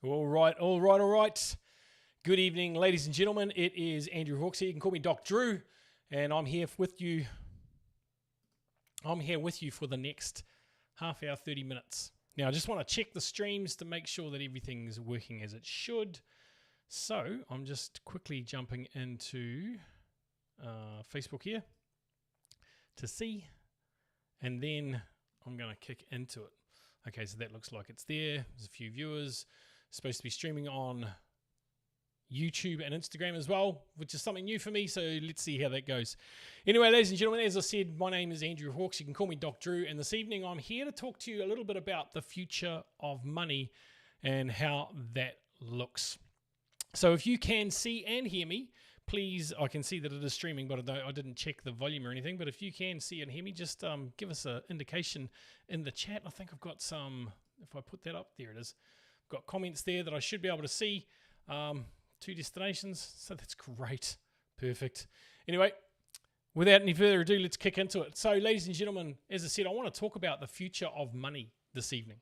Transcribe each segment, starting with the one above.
All right, all right, all right. Good evening, ladies and gentlemen. It is Andrew Hawks here. You can call me Doc Drew, and I'm here with you. I'm here with you for the next half hour, 30 minutes. Now, I just want to check the streams to make sure that everything's working as it should. So, I'm just quickly jumping into Facebook here to see, and then I'm going to kick into it. Okay, so that looks like it's there. There's a few viewers. Supposed to be streaming on YouTube and Instagram as well, which is something new for me, so let's see how that goes. Anyway, ladies and gentlemen, as I said, my name is Andrew Hawks. You can call me Doc Drew, and this evening I'm here to talk to you a little bit about the future of money and how that looks. So if you can see and hear me, please, I can see that it is streaming, but I didn't check the volume or anything, but if you can see and hear me, just give us an indication in the chat. I think I've got some, if I put that up, there it is. I've got comments there that I should be able to see. 2 destinations, so that's great. Perfect. Anyway, without any further ado, let's kick into it. So, ladies and gentlemen, as I said, I want to talk about the future of money this evening.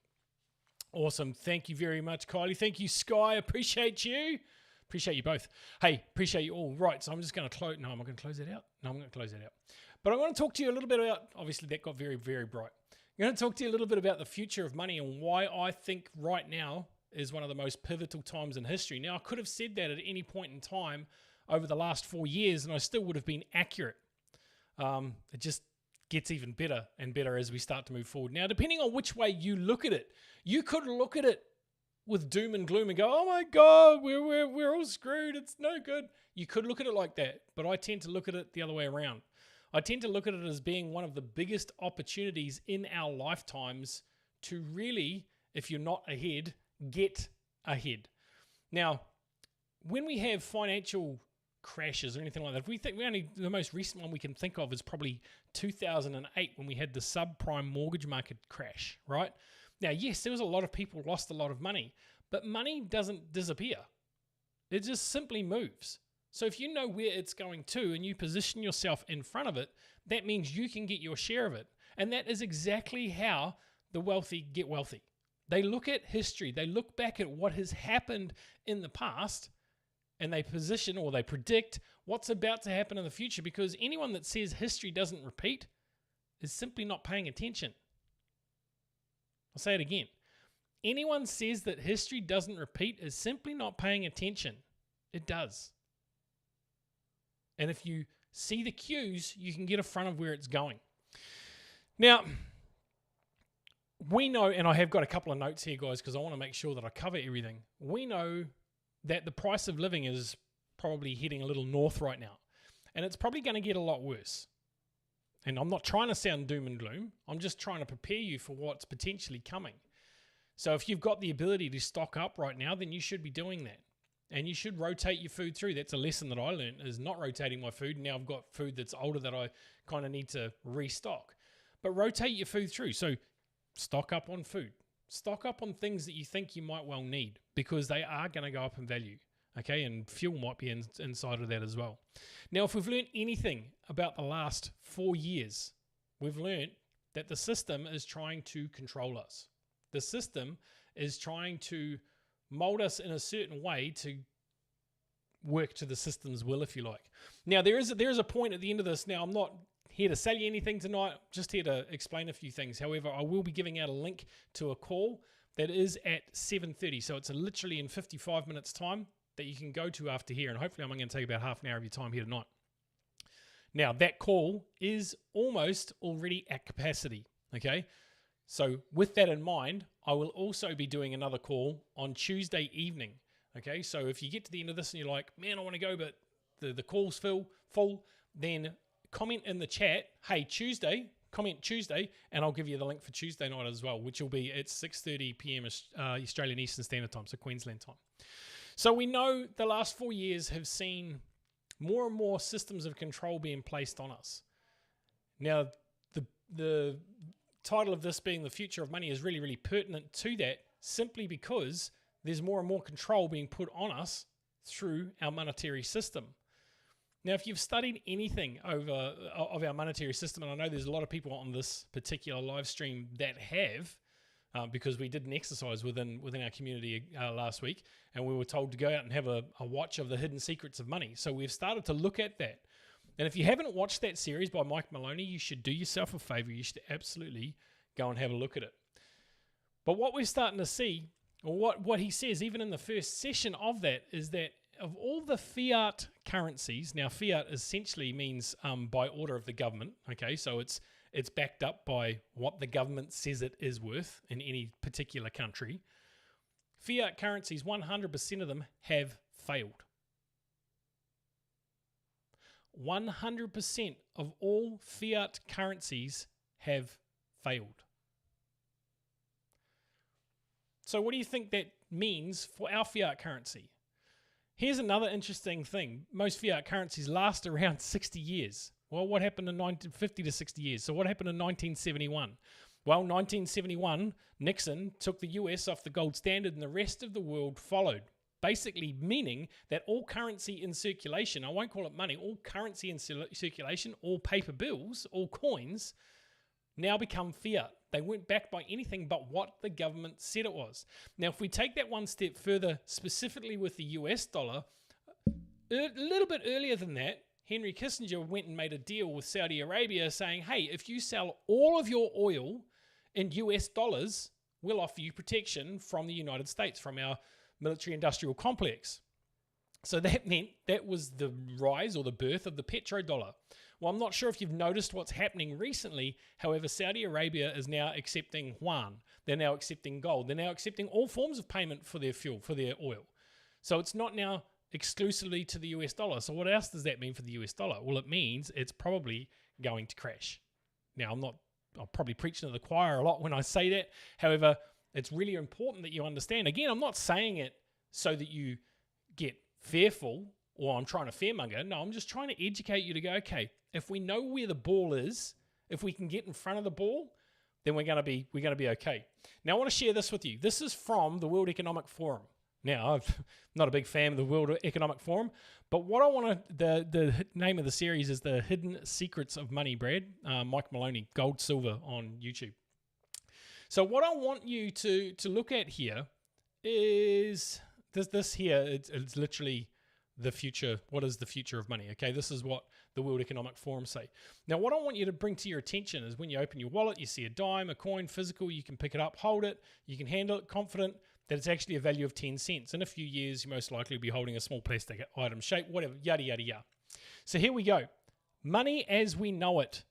Awesome. Thank you very much, Kylie. Thank you, Sky. Appreciate you. Appreciate you both. Hey, appreciate you all. Right, so I'm just going to close. No, am I going to close that out? No, I'm going to close that out. But I want to talk to you a little bit about, obviously that got very, very bright. I'm going to talk to you a little bit about the future of money and why I think right now is one of the most pivotal times in history. Now, I could have said that at any point in time over the last 4 years, and I still would have been accurate. It just gets even better and better as we start to move forward. Now, depending on which way you look at it, you could look at it with doom and gloom and go, oh my God, we're all screwed. It's no good. You could look at it like that, but I tend to look at it the other way around. I tend to look at it as being one of the biggest opportunities in our lifetimes to really, if you're not ahead, get ahead. Now, when we have financial crashes or anything like that, if we think the most recent one we can think of is probably 2008 when we had the subprime mortgage market crash, right? Now, yes, there was a lot of people lost a lot of money, but money doesn't disappear. It just simply moves. So if you know where it's going to and you position yourself in front of it, that means you can get your share of it. And that is exactly how the wealthy get wealthy. They look at history, they look back at what has happened in the past, and they position or they predict what's about to happen in the future, because anyone that says history doesn't repeat is simply not paying attention. I'll say it again. Anyone says that history doesn't repeat is simply not paying attention. It does. And if you see the cues, you can get in front of where it's going. Now, we know, and I have got a couple of notes here, guys, because I want to make sure that I cover everything. We know that the price of living is probably heading a little north right now, and it's probably going to get a lot worse. And I'm not trying to sound doom and gloom. I'm just trying to prepare you for what's potentially coming. So if you've got the ability to stock up right now, then you should be doing that. And you should rotate your food through. That's a lesson that I learned, is not rotating my food. Now I've got food that's older that I kind of need to restock. But rotate your food through. So stock up on food. Stock up on things that you think you might well need, because they are going to go up in value. Okay, and fuel might be inside of that as well. Now, if we've learned anything about the last 4 years, we've learned that the system is trying to control us. The system is trying to mold us in a certain way to work to the system's will, if you like. Now, there is a point at the end of this. Now, I'm not here to sell you anything tonight, just here to explain a few things. However, I will be giving out a link to a call that is at 7:30. So it's literally in 55 minutes time that you can go to after here. And hopefully I'm going to take about half an hour of your time here tonight. Now, that call is almost already at capacity. Okay. So with that in mind, I will also be doing another call on Tuesday evening. Okay. So if you get to the end of this and you're like, man, I want to go, but the call's full, then comment in the chat, hey, Tuesday, comment Tuesday, and I'll give you the link for Tuesday night as well, which will be at 6:30 p.m. Australian Eastern Standard Time, so Queensland time. So we know the last 4 years have seen more and more systems of control being placed on us. Now, the title of this being The Future of Money is really, really pertinent to that, simply because there's more and more control being put on us through our monetary system. Now, if you've studied anything of our monetary system, and I know there's a lot of people on this particular live stream that have, because we did an exercise within our community last week, and we were told to go out and have a watch of the hidden secrets of money. So we've started to look at that. And if you haven't watched that series by Mike Maloney, you should do yourself a favor. You should absolutely go and have a look at it. But what we're starting to see, or what he says even in the first session of that, is that of all the fiat currencies, now fiat essentially means by order of the government, okay, so it's backed up by what the government says it is worth in any particular country. Fiat currencies, 100% of them have failed. 100% of all fiat currencies have failed. So what do you think that means for our fiat currency? Here's another interesting thing. Most fiat currencies last around 60 years. Well, what happened in 50 to 60 years? So what happened in 1971? Well, 1971, Nixon took the US off the gold standard and the rest of the world followed. Basically meaning that all currency in circulation, I won't call it money, all currency in circulation, all paper bills, all coins, now become fiat. They weren't backed by anything but what the government said it was. Now, if we take that one step further, specifically with the US dollar, a little bit earlier than that, Henry Kissinger went and made a deal with Saudi Arabia saying, hey, if you sell all of your oil in US dollars, we'll offer you protection from the United States, from our military-industrial complex. So that meant that was the rise or the birth of the petrodollar. Well, I'm not sure if you've noticed what's happening recently. However, Saudi Arabia is now accepting yuan. They're now accepting gold. They're now accepting all forms of payment for their fuel, for their oil. So it's not now exclusively to the US dollar. So what else does that mean for the US dollar? Well, it means it's probably going to crash. Now, I'm probably preaching to the choir a lot when I say that. However, it's really important that you understand. Again, I'm not saying it so that you get fearful or I'm trying to fearmonger. No, I'm just trying to educate you to go, okay, if we know where the ball is, if we can get in front of the ball, then we're going to be okay. Now, I want to share this with you. This is from the World Economic Forum. Now, I'm not a big fan of the World Economic Forum, but what I want to, the name of the series is The Hidden Secrets of Money, Brad. Mike Maloney, Gold Silver on YouTube. So what I want you to look at here is this here. It's literally the future. What is the future of money? Okay, this is what the World Economic Forum say. Now, what I want you to bring to your attention is when you open your wallet, you see a dime, a coin, physical, you can pick it up, hold it, you can handle it, confident that it's actually a value of 10 cents. In a few years, you most likely will be holding a small plastic item, shape, whatever, yada, yada, yada. So here we go. Money as we know it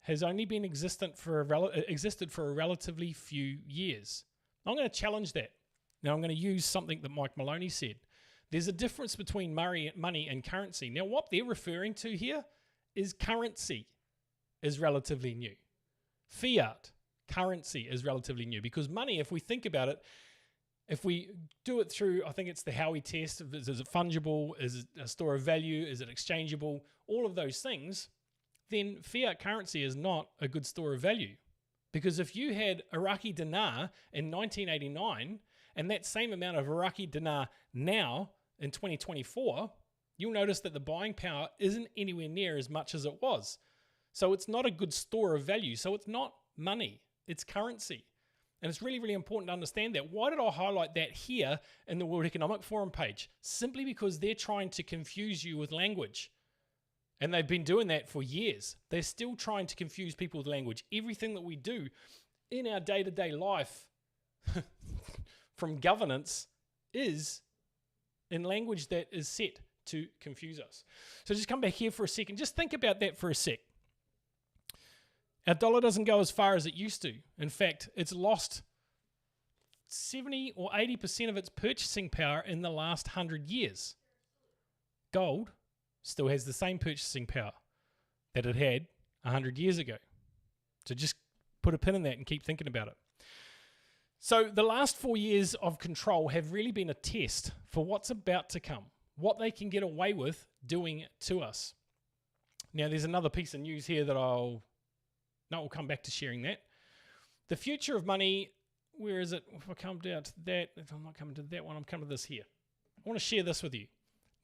has only been existed for a relatively few years. I'm going to challenge that. Now, I'm going to use something that Mike Maloney said. There's a difference between money and currency. Now, what they're referring to here is currency is relatively new. Fiat currency is relatively new because money, if we think about it, if we do it through, I think it's the Howey test, is it fungible, is it a store of value, is it exchangeable, all of those things, then fiat currency is not a good store of value. Because if you had Iraqi dinar in 1989 and that same amount of Iraqi dinar now in 2024, you'll notice that the buying power isn't anywhere near as much as it was. So it's not a good store of value. So it's not money, it's currency. And it's really, really important to understand that. Why did I highlight that here in the World Economic Forum page? Simply because they're trying to confuse you with language. And they've been doing that for years. They're still trying to confuse people with language. Everything that we do in our day-to-day life from governance is in language that is set to confuse us. So just come back here for a second. Just think about that for a sec. Our dollar doesn't go as far as it used to. In fact, it's lost 70 or 80% of its purchasing power in the last 100 years. Gold still has the same purchasing power that it had 100 years ago. So just put a pin in that and keep thinking about it. So the last 4 years of control have really been a test for what's about to come, what they can get away with doing to us. Now, there's another piece of news here that we'll come back to sharing that. The future of money, where is it? If I come down to that, if I'm not coming to that one, I'm coming to this here. I want to share this with you.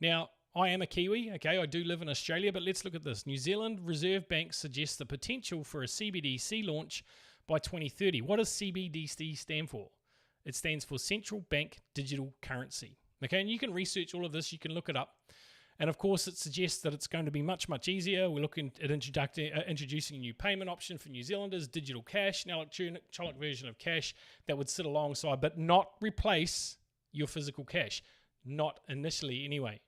Now, I am a Kiwi, okay, I do live in Australia, but let's look at this. New Zealand Reserve Bank suggests the potential for a CBDC launch by 2030. What does CBDC stand for? It stands for Central Bank Digital Currency. Okay, and you can research all of this. You can look it up. And of course, it suggests that it's going to be much, much easier. We're looking at introducing a new payment option for New Zealanders, digital cash, an electronic version of cash that would sit alongside, but not replace your physical cash. Not initially, anyway.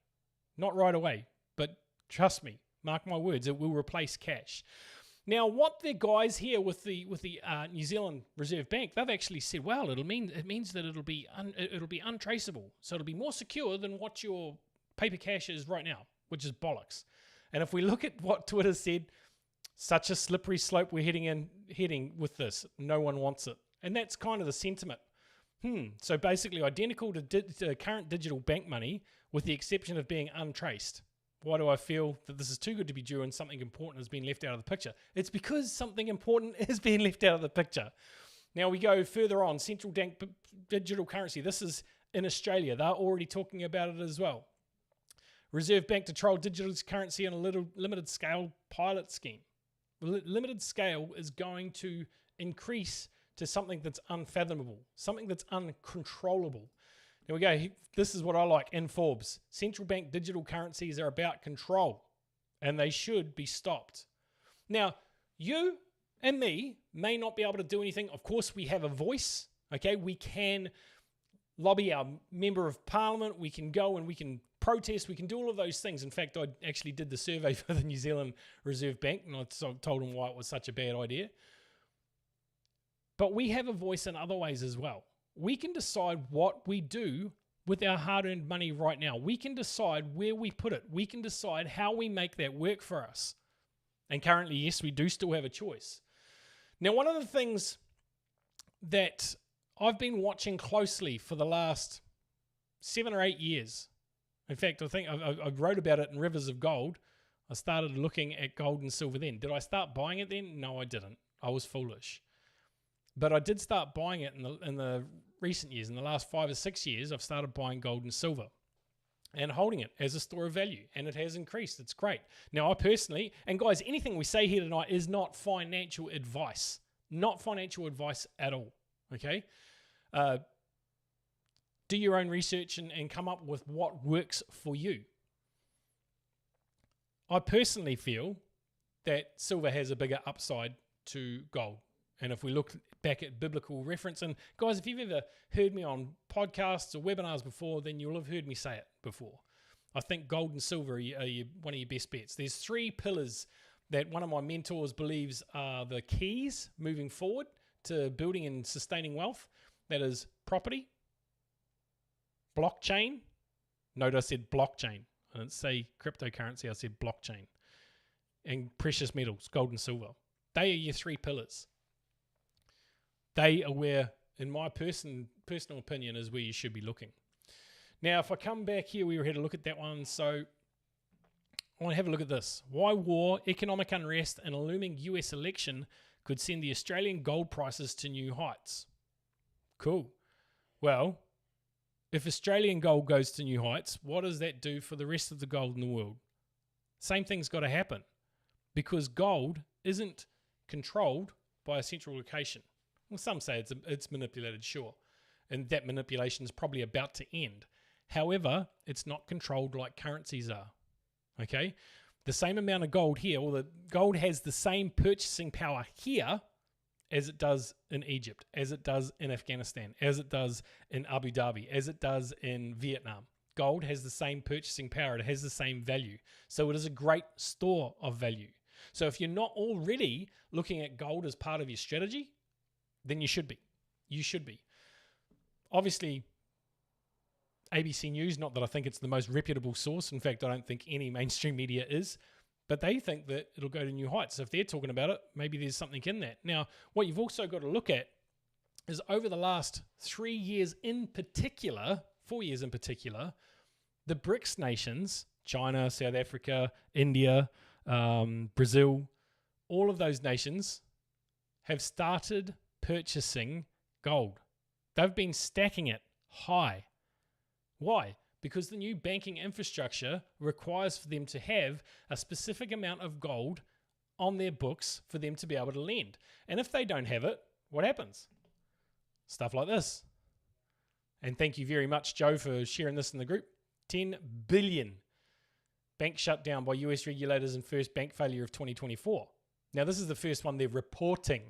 Not right away. But trust me, mark my words, it will replace cash. Now, what the guys here with the New Zealand Reserve Bank, they've actually said, well, it means that it'll be untraceable, so it'll be more secure than what your paper cash is right now, which is bollocks. And if we look at what Twitter said, such a slippery slope we're heading with this. No one wants it, and that's kind of the sentiment. So basically, identical to current digital bank money, with the exception of being untraced. Why do I feel that this is too good to be true and something important has been left out of the picture? It's because something important is being left out of the picture. Now we go further on. Central bank digital currency. This is in Australia. They're already talking about it as well. Reserve Bank to trial digital currency on a limited scale pilot scheme. Limited scale is going to increase to something that's unfathomable, something that's uncontrollable. Here we go. This is what I like in Forbes. Central bank digital currencies are about control, and they should be stopped. Now, you and me may not be able to do anything. Of course, we have a voice. Okay, we can lobby our member of parliament. We can go and we can protest. We can do all of those things. In fact, I actually did the survey for the New Zealand Reserve Bank, and I told them why it was such a bad idea. But we have a voice in other ways as well. We can decide what we do with our hard-earned money right now. We can decide where we put it. We can decide how we make that work for us. And currently, yes, we do still have a choice. Now, one of the things that I've been watching closely for the last 7 or 8 years, in fact, I think I wrote about it in Rivers of Gold. I started looking at gold and silver then. Did I start buying it then? No, I didn't. I was foolish. But I did start buying it in the recent years. In the last 5 or 6 years, I've started buying gold and silver and holding it as a store of value. And it has increased. It's great. Now, I personally, and guys, anything we say here tonight is not financial advice. Not financial advice at all. Okay? Do your own research and come up with what works for you. I personally feel that silver has a bigger upside to gold. And if we look back at biblical reference, and guys, if you've ever heard me on podcasts or webinars before, then you'll have heard me say it before. I think gold and silver are one of your best bets. There's 3 pillars that one of my mentors believes are the keys moving forward to building and sustaining wealth. That is property, blockchain. Note I said blockchain. I didn't say cryptocurrency, I said blockchain. And precious metals, gold and silver. They are your 3 pillars. They are where, in my personal opinion, is where you should be looking. Now, if I come back here, we were here to look at that one. So I want to have a look at this. Why war, economic unrest, and a looming US election could send the Australian gold prices to new heights. Cool. Well, if Australian gold goes to new heights, what does that do for the rest of the gold in the world? Same thing's got to happen, because gold isn't controlled by a central location. Well, some say it's manipulated, sure, and that manipulation is probably about to end. However, it's not controlled like currencies are, okay? The same amount of gold here, or the gold has the same purchasing power here as it does in Egypt, as it does in Afghanistan, as it does in Abu Dhabi, as it does in Vietnam. Gold has the same purchasing power. It has the same value. So it is a great store of value. So if you're not already looking at gold as part of your strategy, then you should be. You should be. Obviously, ABC News, not that I think it's the most reputable source. In fact, I don't think any mainstream media is. But they think that it'll go to new heights. So if they're talking about it, maybe there's something in that. Now, what you've also got to look at is over the last 3 years in particular, 4 years in particular, the BRICS nations, China, South Africa, India, Brazil, all of those nations have started purchasing gold. They've been stacking it high. Why? Because the new banking infrastructure requires for them to have a specific amount of gold on their books for them to be able to lend. And if they don't have it, what happens? Stuff like this. And thank you very much, Joe, for sharing this in the group. 10 billion bank shutdown by US regulators and first bank failure of 2024. Now, this is the first one they're reporting.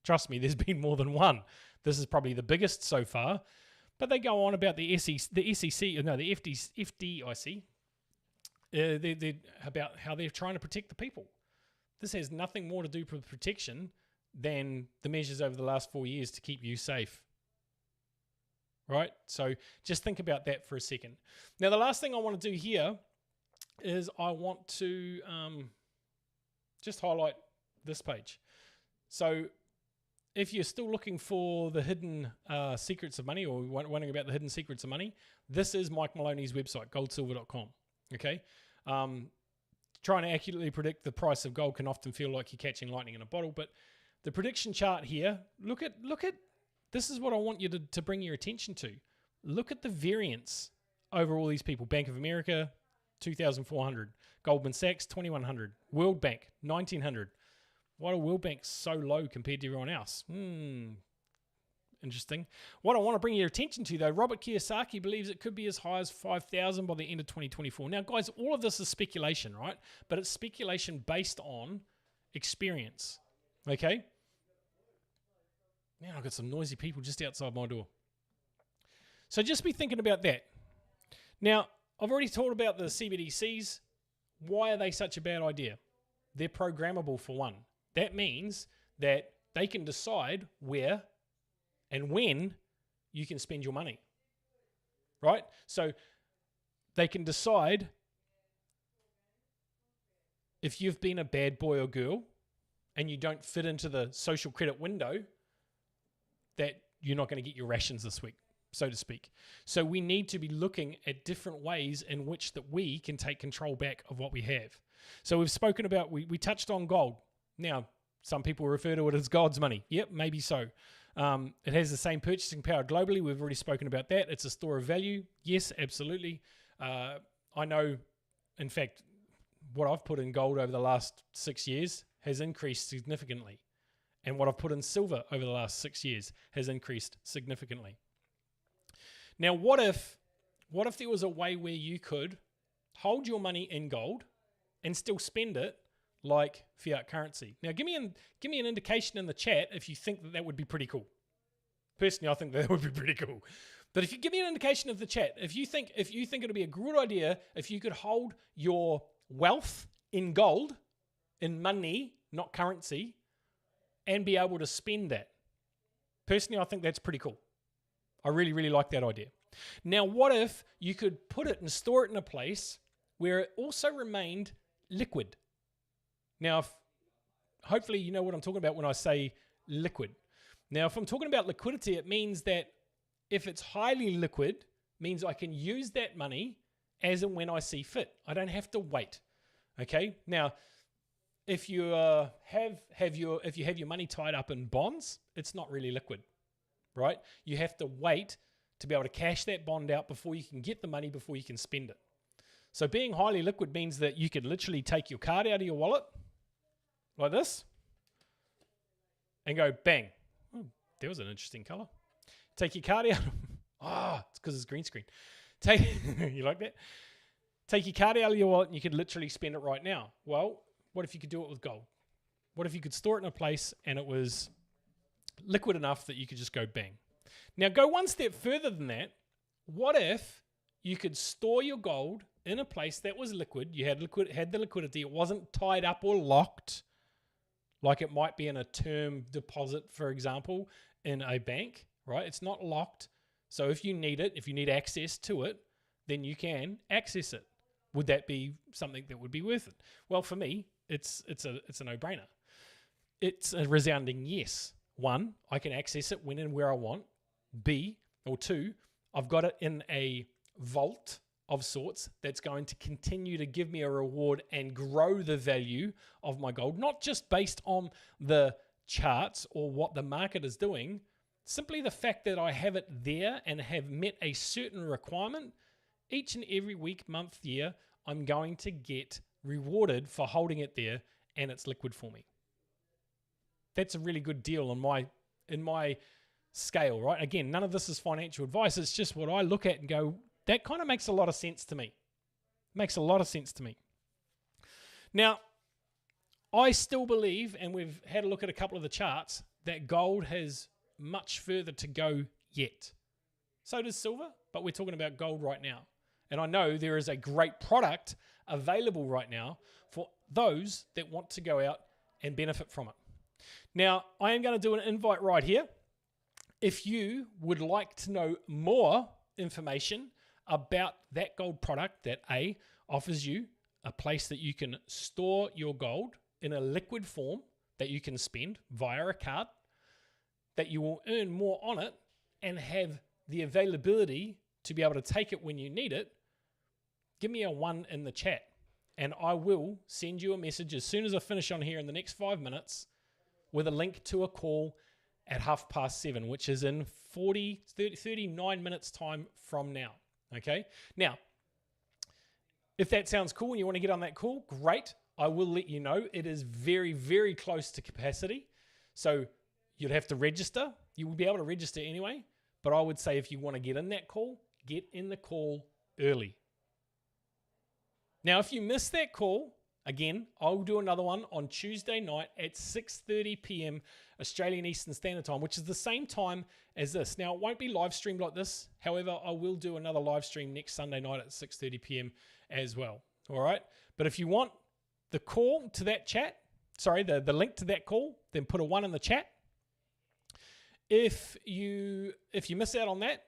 Trust me, there's been more than one. This is probably the biggest so far. But they go on about the FDIC, they're about how they're trying to protect the people. This has nothing more to do with protection than the measures over the last 4 years to keep you safe. Right? So just think about that for a second. Now, the last thing I want to do here is I want to just highlight this page. So if you're still looking for the hidden secrets of money, or wondering about the hidden secrets of money, this is Mike Maloney's website, goldsilver.com. Okay? Trying to accurately predict the price of gold can often feel like you're catching lightning in a bottle, but the prediction chart here, look at this is what I want you to bring your attention to. Look at the variance over all these people. Bank of America, 2,400. Goldman Sachs, 2,100. World Bank, 1,900. Why are World Bank so low compared to everyone else? Interesting. What I want to bring your attention to, though, Robert Kiyosaki believes it could be as high as 5,000 by the end of 2024. Now, guys, all of this is speculation, right? But it's speculation based on experience. Okay? Man, I've got some noisy people just outside my door. So just be thinking about that. Now, I've already talked about the CBDCs. Why are they such a bad idea? They're programmable, for one. That means that they can decide where and when you can spend your money. Right? So they can decide if you've been a bad boy or girl and you don't fit into the social credit window, that you're not going to get your rations this week, so to speak. So we need to be looking at different ways in which that we can take control back of what we have. So we've spoken about, we touched on gold. Now, some people refer to it as God's money. Yep, maybe so. It has the same purchasing power globally. We've already spoken about that. It's a store of value. Yes, absolutely. I know, in fact, what I've put in gold over the last 6 years has increased significantly. And what I've put in silver over the last 6 years has increased significantly. Now, what if there was a way where you could hold your money in gold and still spend it like fiat currency? Now, give me an indication in the chat if you think that would be pretty cool. Personally, I think that would be pretty cool. But if you give me an indication of the chat, if you think it would be a good idea if you could hold your wealth in gold, in money, not currency, and be able to spend that. Personally, I think that's pretty cool. I really, really like that idea. Now, what if you could put it and store it in a place where it also remained liquid? Now, hopefully you know what I'm talking about when I say liquid. Now, if I'm talking about liquidity, it means that if it's highly liquid, means I can use that money as and when I see fit. I don't have to wait. Okay? Now, if you have your money tied up in bonds, it's not really liquid, right? You have to wait to be able to cash that bond out before you can get the money, before you can spend it. So being highly liquid means that you can literally take your card out of your wallet like this and go bang. Oh, there was an interesting color. Take your card out. It's because it's green screen. You like that? Take your card out of your wallet and you can literally spend it right now. Well, what if you could do it with gold? What if you could store it in a place and it was liquid enough that you could just go bang? Now, go one step further than that. What if you could store your gold in a place that was liquid? You had the liquidity. It wasn't tied up or locked like it might be in a term deposit, for example, in a bank, right? It's not locked. So if you need it, if you need access to it, then you can access it. Would that be something that would be worth it? Well, for me, it's a no-brainer. It's a resounding yes. One, I can access it when and where I want. Two, I've got it in a vault of sorts that's going to continue to give me a reward and grow the value of my gold, not just based on the charts or what the market is doing, simply the fact that I have it there and have met a certain requirement. Each and every week, month, year, I'm going to get rewarded for holding it there and it's liquid for me. That's a really good deal in my in my scale, right? Again, none of this is financial advice. It's just what I look at and go, that kind of makes a lot of sense to me. Makes a lot of sense to me. Now, I still believe, and we've had a look at a couple of the charts, that gold has much further to go yet. So does silver, but we're talking about gold right now. And I know there is a great product available right now for those that want to go out and benefit from it. Now, I am going to do an invite right here. If you would like to know more information about that gold product that A, offers you a place that you can store your gold in a liquid form that you can spend via a card, that you will earn more on it and have the availability to be able to take it when you need it, give me a 1 in the chat and I will send you a message as soon as I finish on here in the next 5 minutes with a link to a call at 7:30, which is in 39 minutes time from now. Okay. Now, if that sounds cool and you want to get on that call, great. I will let you know. It is very, very close to capacity. So you'd have to register. You will be able to register anyway. But I would say if you want to get in that call, get in the call early. Now, if you miss that call, again, I'll do another one on Tuesday night at 6:30 p.m. Australian Eastern Standard Time, which is the same time as this. Now, it won't be live streamed like this. However, I will do another live stream next Sunday night at 6:30 p.m. as well. All right? But if you want the call to that chat, the link to that call, then put a 1 in the chat. If you miss out on that,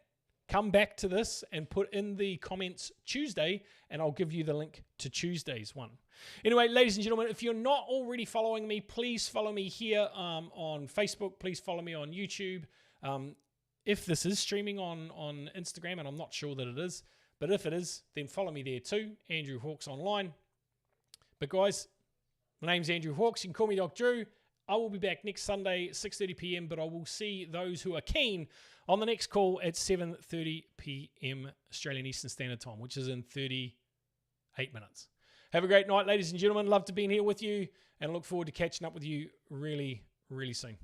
come back to this and put in the comments Tuesday, and I'll give you the link to Tuesday's one. Anyway, ladies and gentlemen, if you're not already following me, please follow me here on Facebook. Please follow me on YouTube. If this is streaming on Instagram, and I'm not sure that it is, but if it is, then follow me there too, Andrew Hawks Online. But guys, my name's Andrew Hawks. You can call me Doc Drew. I will be back next Sunday, 6:30 p.m., but I will see those who are keen on the next call at 7:30 p.m. Australian Eastern Standard Time, which is in 38 minutes. Have a great night, ladies and gentlemen. Love to be here with you, and look forward to catching up with you really, really soon.